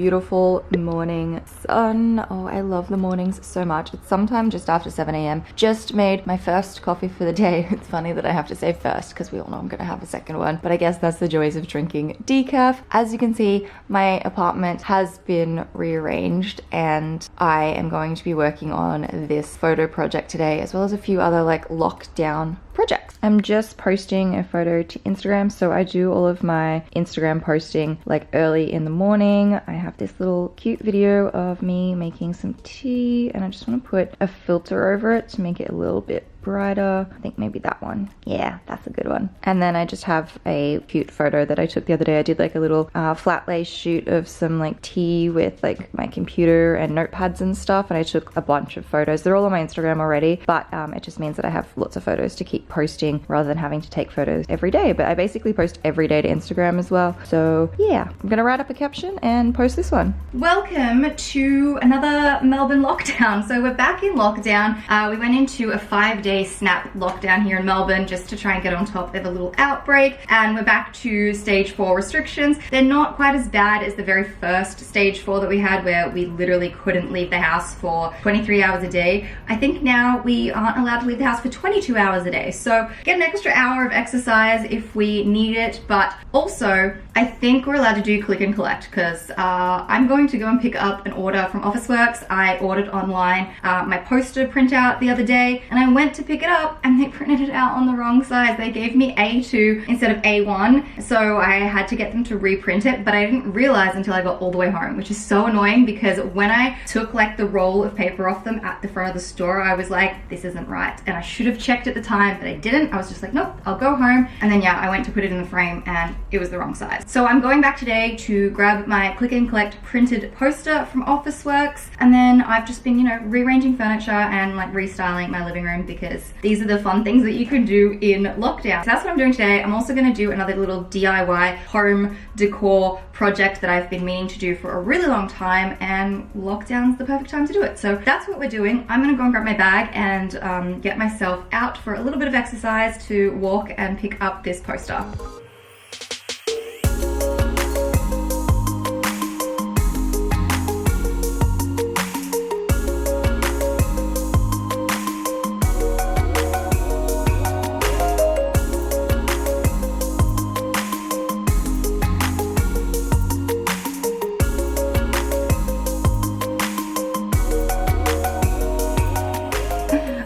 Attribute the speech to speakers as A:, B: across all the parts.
A: beautiful morning sun. Oh, I love the mornings so much. It's sometime just after 7 a.m. Just made my first coffee for the day. It's funny that I have to say first because we all know I'm gonna have a second one, but I guess that's the joys of drinking decaf. As you can see, my apartment has been rearranged and I am going to be working on this photo project today, as well as a few other like lockdown projects. I'm just posting a photo to Instagram, so I do all of my Instagram posting like early in the morning. I have this little cute video of me making some tea and I just want to put a filter over it to make it a little bit brighter. I think maybe that one. Yeah, that's a good one. And then I just have a cute photo that I took the other day. I did like a little flat lay shoot of some like tea with like my computer and notepads and stuff, and I took a bunch of photos. They're all on my Instagram already, but it just means that I have lots of photos to keep posting rather than having to take photos every day. But I basically post every day to Instagram as well. So yeah, I'm gonna write up a caption and post this one. Welcome to another Melbourne lockdown. So we're back in lockdown. We went into a 5-day snap lockdown here in Melbourne just to try and get on top of a little outbreak, and we're back to stage 4 restrictions. They're not quite as bad as the very first stage 4 that we had, where we literally couldn't leave the house for 23 hours a day. I think now we aren't allowed to leave the house for 22 hours a day, so get an extra hour of exercise if we need it. But also I think we're allowed to do click and collect, because I'm going to go and pick up an order from Officeworks. I ordered online my poster printout the other day, and I went to pick it up and they printed it out on the wrong size. They gave me A2 instead of A1, so I had to get them to reprint it, but I didn't realize until I got all the way home, which is so annoying, because when I took like the roll of paper off them at the front of the store, I was like, this isn't right, and I should have checked at the time, but I didn't. I was just like, nope, I'll go home. And then yeah, I went to put it in the frame and it was the wrong size. So I'm going back today to grab my click and collect printed poster from Officeworks, and then I've just been, you know, rearranging furniture and like restyling my living room, because these are the fun things that you can do in lockdown. So that's what I'm doing today. I'm also going to do another little DIY home decor project that I've been meaning to do for a really long time, and lockdown's the perfect time to do it. So that's what we're doing. I'm going to go and grab my bag and get myself out for a little bit of exercise to walk and pick up this poster.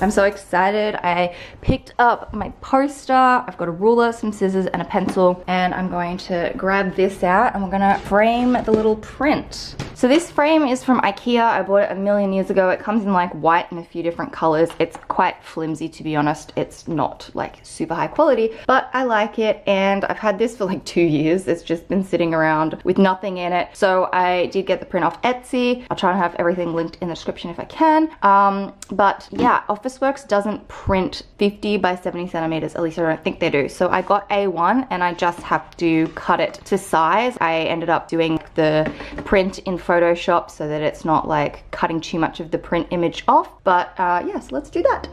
A: I'm so excited. I picked up my poster. I've got a ruler, some scissors, and a pencil, and I'm going to grab this out and we're gonna frame the little print. So this frame is from IKEA. I bought it a million years ago. It comes in like white and a few different colors. It's quite flimsy, to be honest. It's not like super high quality, but I like it, and I've had this for like 2 years. It's just been sitting around with nothing in it. So I did get the print off Etsy. I'll try and have everything linked in the description if I can. But yeah, Officeworks doesn't print 50 by 70 centimeters, at least I don't think they do. So I got A1 and I just have to cut it to size. I ended up doing the print in Photoshop so that it's not like cutting too much of the print image off. But yes, let's do that.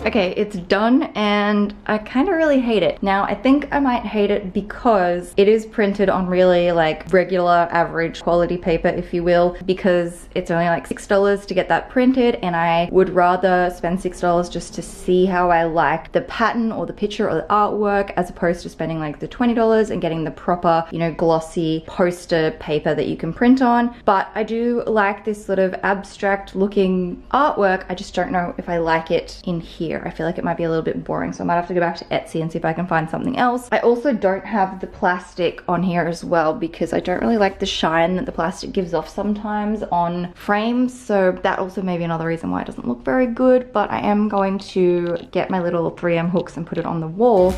A: Okay, it's done and I kind of really hate it. Now, I think I might hate it because it is printed on really like regular average quality paper, if you will, because it's only like $6 to get that printed, and I would rather spend $6 just to see how I like the pattern or the picture or the artwork, as opposed to spending like the $20 and getting the proper, you know, glossy poster paper that you can print on. But I do like this sort of abstract looking artwork. I just don't know if I like it in here. I feel like it might be a little bit boring, so I might have to go back to Etsy and see if I can find something else. I also don't have the plastic on here as well, because I don't really like the shine that the plastic gives off sometimes on frames, so that also may be another reason why it doesn't look very good. But I am going to get my little 3M hooks and put it on the wall.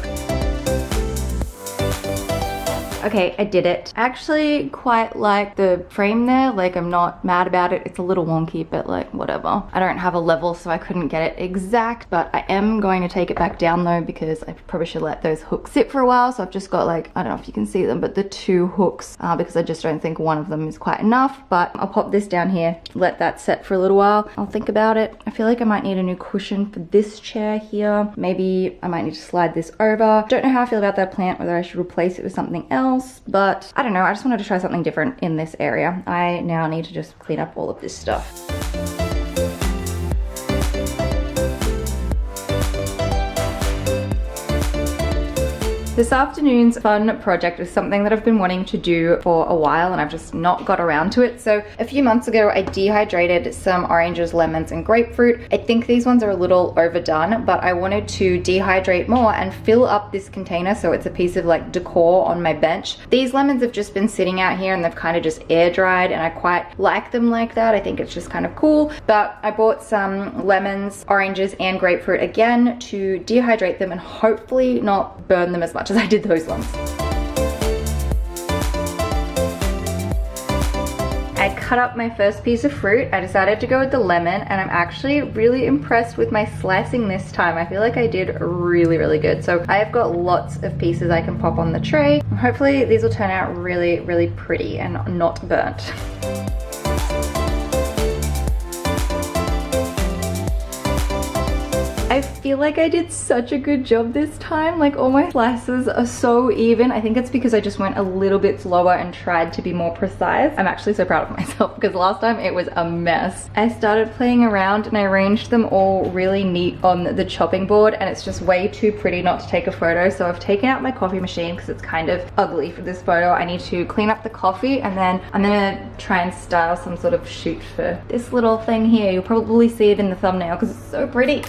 A: Okay, I did it. I actually quite like the frame there. Like, I'm not mad about it. It's a little wonky, but like, whatever. I don't have a level, so I couldn't get it exact, but I am going to take it back down though, because I probably should let those hooks sit for a while. So I've just got like, I don't know if you can see them, but the 2 hooks, because I just don't think one of them is quite enough. But I'll pop this down here, let that set for a little while. I'll think about it. I feel like I might need a new cushion for this chair here. Maybe I might need to slide this over. Don't know how I feel about that plant, whether I should replace it with something else, but I don't know. I just wanted to try something different in this area. I now need to just clean up all of this stuff. This afternoon's fun project is something that I've been wanting to do for a while and I've just not got around to it. So a few months ago, I dehydrated some oranges, lemons, and grapefruit. I think these ones are a little overdone, but I wanted to dehydrate more and fill up this container so it's a piece of like decor on my bench. These lemons have just been sitting out here and they've kind of just air dried, and I quite like them like that. I think it's just kind of cool. But I bought some lemons, oranges, and grapefruit again to dehydrate them and hopefully not burn them as much as I did those ones. I cut up my first piece of fruit. I decided to go with the lemon, and I'm actually really impressed with my slicing this time. I feel like I did really, really good. So I've got lots of pieces I can pop on the tray. Hopefully these will turn out really, really pretty and not burnt. I feel like I did such a good job this time. Like, all my slices are so even. I think it's because I just went a little bit slower and tried to be more precise. I'm actually so proud of myself because last time it was a mess. I started playing around and I arranged them all really neat on the chopping board, and it's just way too pretty not to take a photo. So I've taken out my coffee machine because it's kind of ugly for this photo. I need to clean up the coffee, and then I'm gonna try and style some sort of shoot for this little thing here. You'll probably see it in the thumbnail because it's so pretty.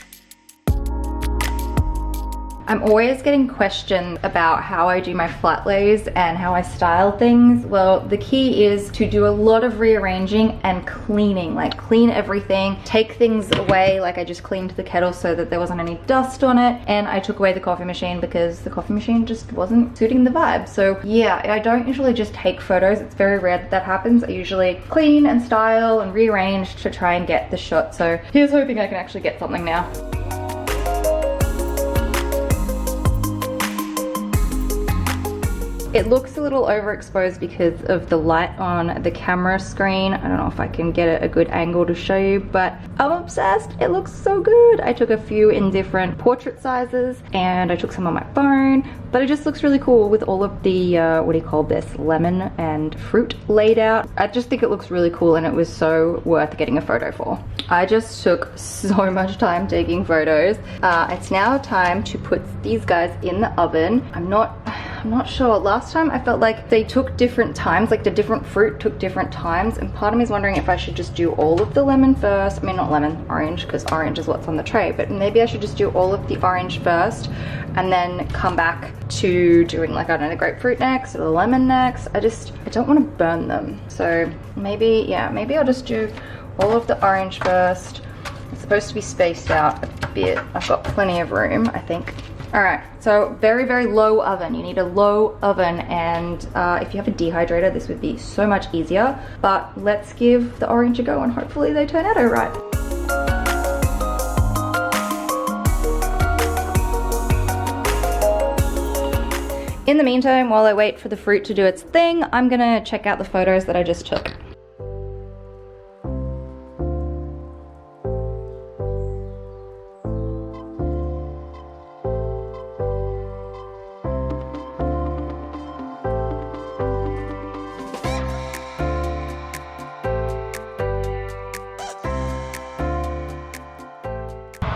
A: I'm always getting questioned about how I do my flat lays and how I style things. Well, the key is to do a lot of rearranging and cleaning, like clean everything, take things away. Like I just cleaned the kettle so that there wasn't any dust on it, and I took away the coffee machine because the coffee machine just wasn't suiting the vibe. So yeah, I don't usually just take photos. It's very rare that that happens. I usually clean and style and rearrange to try and get the shot. So here's hoping I can actually get something now. It looks a little overexposed because of the light on the camera screen. I don't know if I can get a good angle to show you, but I'm obsessed. It looks so good. I took a few in different portrait sizes and I took some on my phone, but it just looks really cool with all of the, what do you call this, lemon and fruit laid out. I just think it looks really cool and it was so worth getting a photo for. I just took so much time taking photos. It's now time to put these guys in the oven. I'm not sure. Last time I felt like they took different times, like the different fruit took different times, and part of me is wondering if I should just do all of the lemon first. I mean, not lemon, orange, because orange is what's on the tray, but maybe I should just do all of the orange first and then come back to doing, like, I don't know, the grapefruit next or the lemon next. I don't want to burn them. So maybe, yeah, maybe I'll just do all of the orange first. It's supposed to be spaced out a bit. I've got plenty of room, I think. All right, so very, very low oven. You need a low oven, and if you have a dehydrator, this would be so much easier. But let's give the orange a go and hopefully they turn out all right. In the meantime, while I wait for the fruit to do its thing, I'm gonna check out the photos that I just took.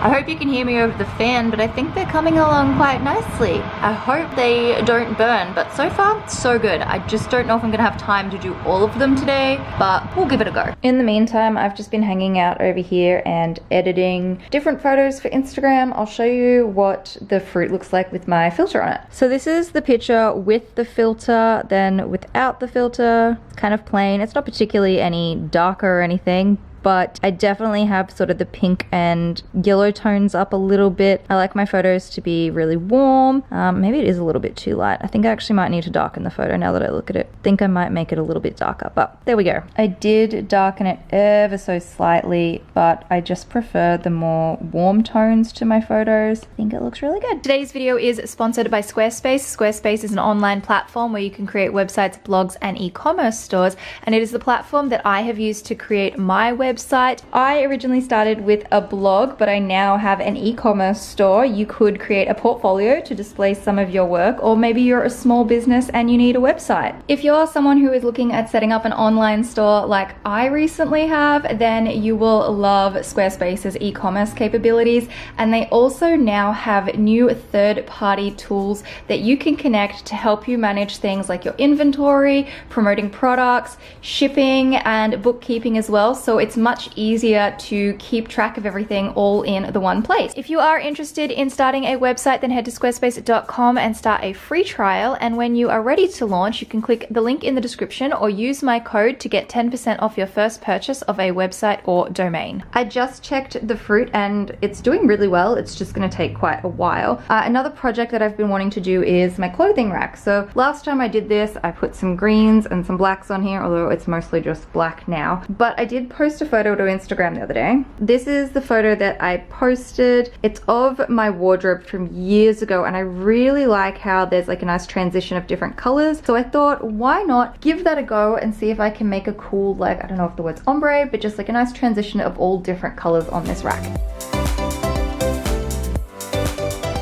A: I hope you can hear me over the fan, but I think they're coming along quite nicely. I hope they don't burn, but so far, so good. I just don't know if I'm gonna have time to do all of them today, but we'll give it a go. In the meantime, I've just been hanging out over here and editing different photos for Instagram. I'll show you what the fruit looks like with my filter on it. So this is the picture with the filter, then without the filter, kind of plain. It's not particularly any darker or anything, but I definitely have sort of the pink and yellow tones up a little bit. I like my photos to be really warm. Maybe it is a little bit too light. I think I actually might need to darken the photo now that I look at it. I think I might make it a little bit darker, but there we go. I did darken it ever so slightly, but I just prefer the more warm tones to my photos. I think it looks really good. Today's video is sponsored by Squarespace. Squarespace is an online platform where you can create websites, blogs, and e-commerce stores, and it is the platform that I have used to create my website. I originally started with a blog, but I now have an e-commerce store. You could create a portfolio to display some of your work, or maybe you're a small business and you need a website. If you're someone who is looking at setting up an online store like I recently have, then you will love Squarespace's e-commerce capabilities, and they also now have new third-party tools that you can connect to help you manage things like your inventory, promoting products, shipping, and bookkeeping as well. So it's much easier to keep track of everything all in the one place. If you are interested in starting a website, then head to squarespace.com and start a free trial, and when you are ready to launch, you can click the link in the description or use my code to get 10% off your first purchase of a website or domain. I just checked the fruit and it's doing really well. It's just going to take quite a while. Another project that I've been wanting to do is my clothing rack. So last time I did this, I put some greens and some blacks on here, although it's mostly just black now. But I did post a photo to Instagram the other day. This is the photo that I posted. It's of my wardrobe from years ago, and I really like how there's like a nice transition of different colors. So I thought, why not give that a go and see if I can make a cool, like, I don't know if the word's ombre, but just like a nice transition of all different colors on this rack.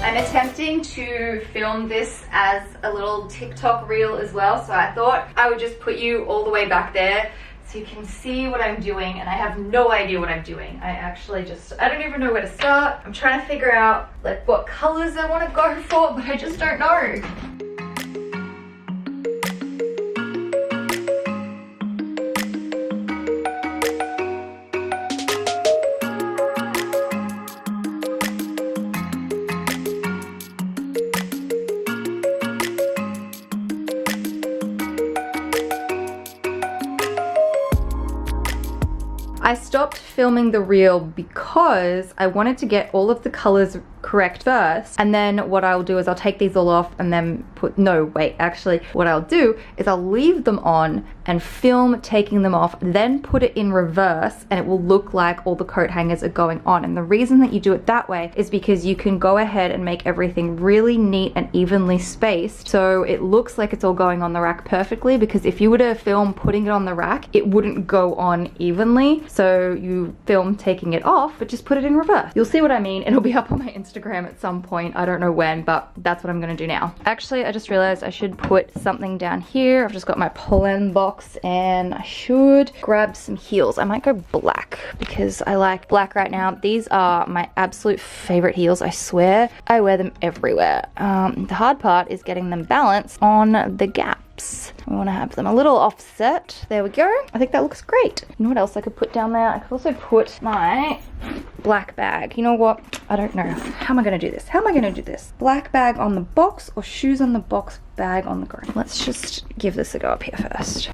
A: I'm attempting to film this as a little TikTok reel as well, so I thought I would just put you all the way back there so you can see what I'm doing, and I have no idea what I'm doing. I don't even know where to start. I'm trying to figure out like what colors I want to go for, but I just don't know. I stopped filming the reel because I wanted to get all of the colors correct first, and then what I'll do is I'll take these all off and then what I'll do is I'll leave them on and film taking them off, then put it in reverse, and it will look like all the coat hangers are going on. And the reason that you do it that way is because you can go ahead and make everything really neat and evenly spaced, so it looks like it's all going on the rack perfectly, because if you were to film putting it on the rack, it wouldn't go on evenly. So you film taking it off, but just put it in reverse. You'll see what I mean. It'll be up on my Instagram at some point. I don't know when, but that's what I'm gonna do now. Actually, I just realized I should put something down here. I've just got my pollen box, and I should grab some heels. I might go black because I like black right now. These are my absolute favorite heels. I swear I wear them everywhere. The hard part is getting them balanced on the gaps. We want to have them a little offset. There we go. I think that looks great. You know what else I could put down there? I could also put my black bag. You know what? I don't know. How am I going to do this? How am I going to do this? Black bag on the box or shoes on the box, bag on the ground? Let's just give this a go up here first.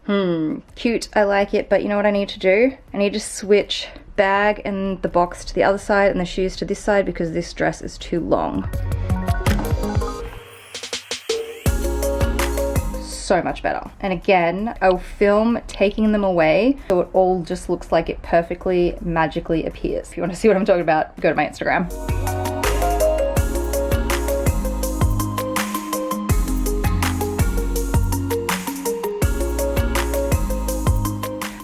A: Cute. I like it, but you know what I need to do? I need to switch bag and the box to the other side and the shoes to this side because this dress is too long. So much better. And again, I'll film taking them away so it all just looks like it perfectly magically appears. If you want to see what I'm talking about, go to my Instagram.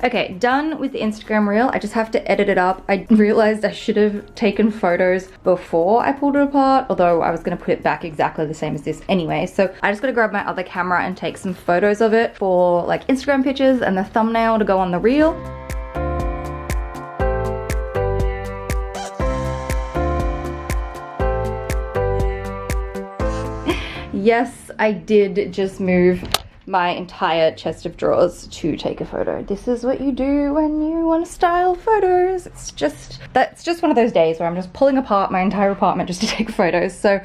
A: Okay, done with the Instagram reel. I just have to edit it up. I realized I should have taken photos before I pulled it apart, although I was gonna put it back exactly the same as this anyway. So I just gotta grab my other camera and take some photos of it for like Instagram pictures and the thumbnail to go on the reel. Yes, I did just move my entire chest of drawers to take a photo. This is what you do when you want to style photos. That's just one of those days where I'm just pulling apart my entire apartment just to take photos. So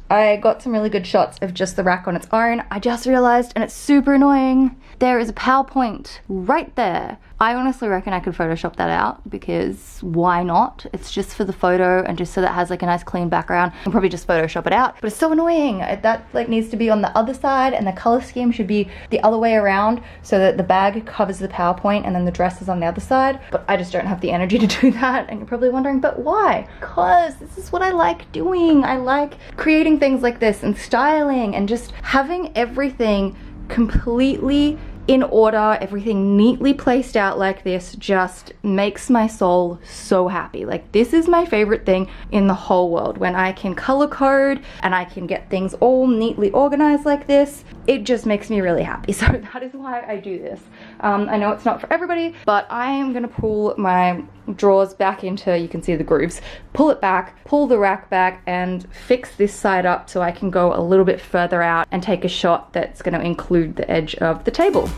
A: I got some really good shots of just the rack on its own. I just realized, and it's super annoying, there is a PowerPoint right there. I honestly reckon I could Photoshop that out, because why not? It's just for the photo and just so that has like a nice clean background. I'll probably just Photoshop it out, but it's so annoying. That like needs to be on the other side, and the color scheme should be the other way around so that the bag covers the PowerPoint and then the dress is on the other side. But I just don't have the energy to do that, and you're probably wondering, but why? Because this is what I like doing. I like creating things like this and styling and just having everything completely in order, everything neatly placed out like this just makes my soul so happy. Like, this is my favorite thing in the whole world. When I can color code and I can get things all neatly organized like this, it just makes me really happy. So that is why I do this. I know it's not for everybody, but I am gonna pull my drawers back into, you can see the grooves, pull it back, pull the rack back, and fix this side up so I can go a little bit further out and take a shot that's gonna include the edge of the table.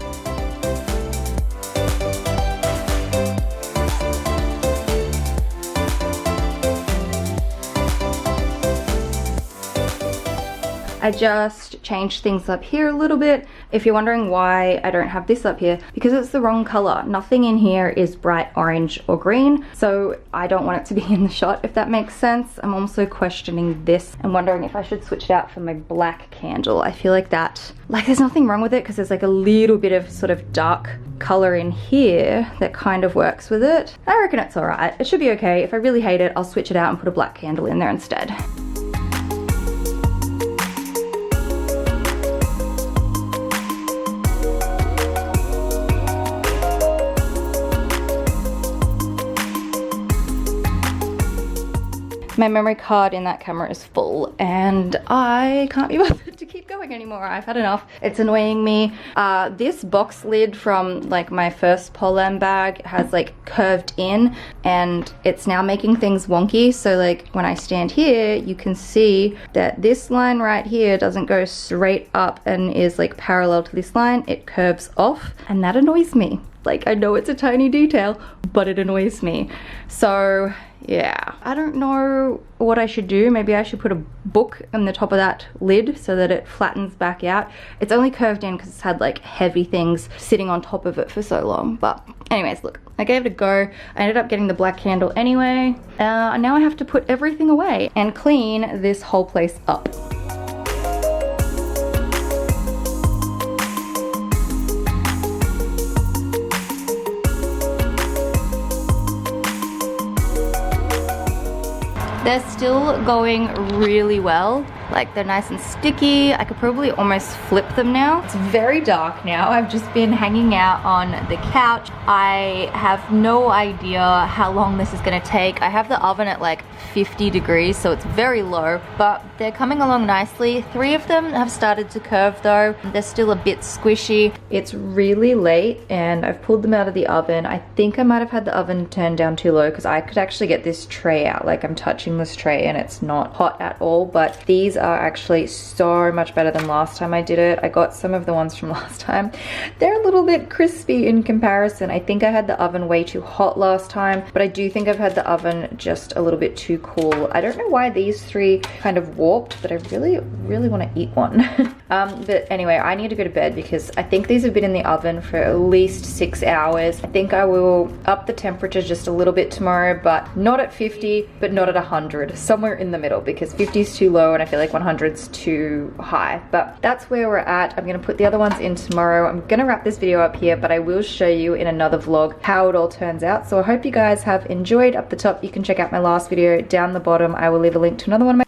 A: I just changed things up here a little bit. If you're wondering why I don't have this up here, because it's the wrong color. Nothing in here is bright orange or green, so I don't want it to be in the shot, if that makes sense. I'm also questioning this and wondering if I should switch it out for my black candle. I feel like that, like there's nothing wrong with it because there's like a little bit of sort of dark color in here that kind of works with it. I reckon it's alright. It should be okay. If I really hate it, I'll switch it out and put a black candle in there instead. My memory card in that camera is full and I can't be bothered to keep going anymore. I've had enough. It's annoying me. This box lid from like my first Polem bag has like curved in and it's now making things wonky. So like when I stand here, you can see that this line right here doesn't go straight up and is like parallel to this line. It curves off and that annoys me. Like, I know it's a tiny detail, but it annoys me. So yeah, I don't know what I should do. Maybe I should put a book on the top of that lid so that it flattens back out. It's only curved in because it's had like heavy things sitting on top of it for so long. But anyways, look, I gave it a go. I ended up getting the black candle anyway. Now I have to put everything away and clean this whole place up. They're still going really well. Like, they're nice and sticky. I could probably almost flip them now. It's very dark now. I've just been hanging out on the couch. I have no idea how long this is gonna take. I have the oven at like 50 degrees, so it's very low, but they're coming along nicely. 3 of them have started to curve though. They're still a bit squishy. It's really late and I've pulled them out of the oven. I think I might have had the oven turned down too low because I could actually get this tray out. Like, I'm touching this tray and it's not hot at all, but these are actually so much better than last time I did it. I got some of the ones from last time. They're a little bit crispy in comparison. I think I had the oven way too hot last time, but I do think I've had the oven just a little bit too cool. I don't know why these 3 kind of warped, but I really want to eat one. But anyway, I need to go to bed because I think these have been in the oven for at least 6 hours. I think I will up the temperature just a little bit tomorrow, but not at 50, but not at 100. Somewhere in the middle, because 50 is too low and I feel like 100's too high. But that's where we're at. I'm going to put the other ones in tomorrow. I'm going to wrap this video up here, but I will show you in another vlog how it all turns out. So I hope you guys have enjoyed. Up the top, you can check out my last video. Down the bottom, I will leave a link to another one of my